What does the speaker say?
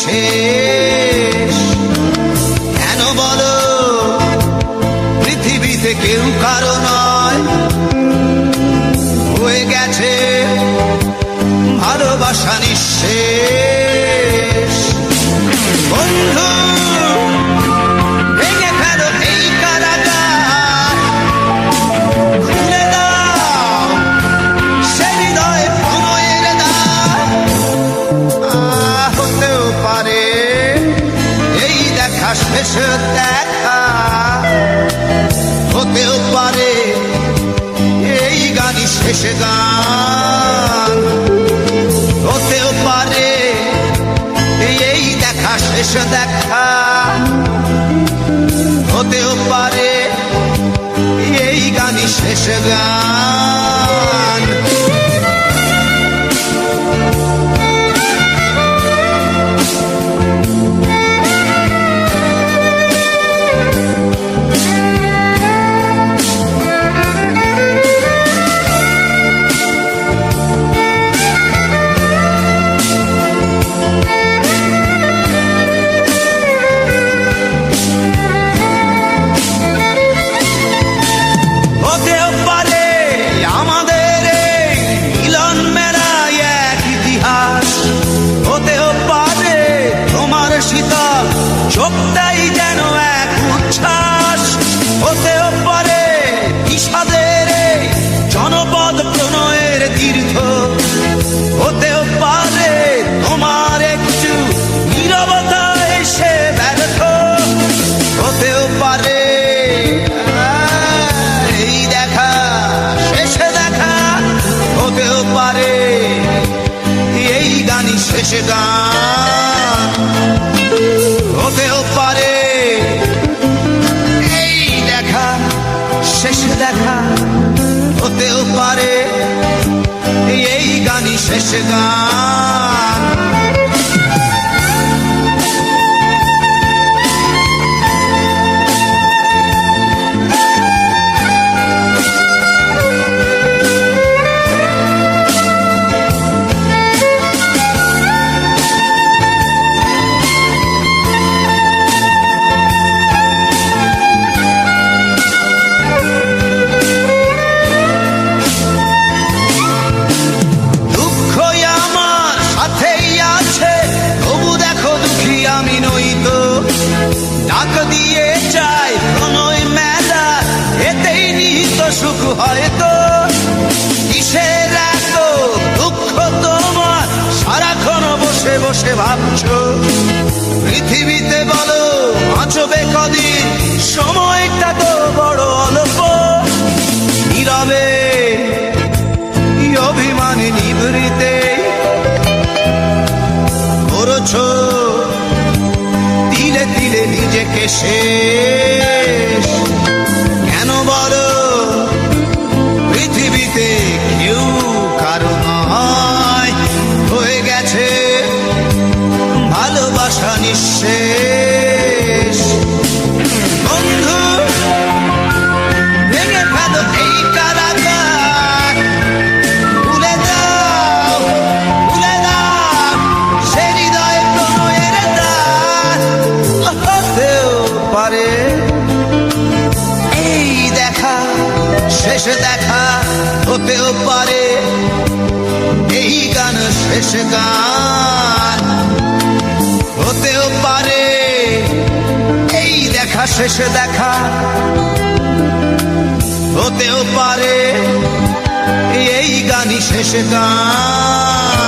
শেষ। কেন বলো পৃথিবীতে কেউ কারো নয়, হয়ে গেছে ভালোবাসা নিঃশেষ। বন্ধু ভেঙে ফেলো এই কারাগার, খুলে দাও সে হৃদয়ে প্রণয়ের দ্বার। হতেও পারে এই দেখা শেষ দেখা, হতেও পারে এই গানই শেষ গান, হতেও পারে এই দেখা শেষ দেখা, হতেও পারে এই গানই শেষ গান। চোখটাই যেন এক উচ্ছ্বাস, হতেও পারে বিষাদের জনপদ প্রণয়ের তীর্থ, হতেও পারে তোমার একটু নীরবতা এসে ব্যর্থ, হতেও পারে এই দেখা শেষে দেখা, হতেও পারে এই গানই শেষ গান, হতেও পারে এই দেখা শেষ দেখা, হতেও পারে এই গানই শেষ গান। ডাক দিয়ে চাই প্রণয় মেলা, এতেই নিহিত সুখ হয়তো। কিসের এত দুঃখ তোমার সারাক্ষণ বসে বসে ভাবছো, পৃথিবীতে বলো বাঁচবে কদিন, সময়টা তো বড় অল্প। নীরবে অভিমানী নিভৃতে করছো তিলে তিলে নিজেকে শেষ। কেন বলো পৃথিবীতে কেউ কারো নয়, হয়ে গেছে ভালোবাসা নিঃশেষ। বন্ধু ভেঙে ফেলো এই কারাগার, খুলে দাও সে হৃদয়ে প্রণয়ের দ্বার। হতেও পারে এই দেখা শেষ দেখা, হতেও পারে এই গান শেষ গান, হতেও পারে এই দেখা শেষ দেখা, হতেও পারে এই গানই শেষ গান।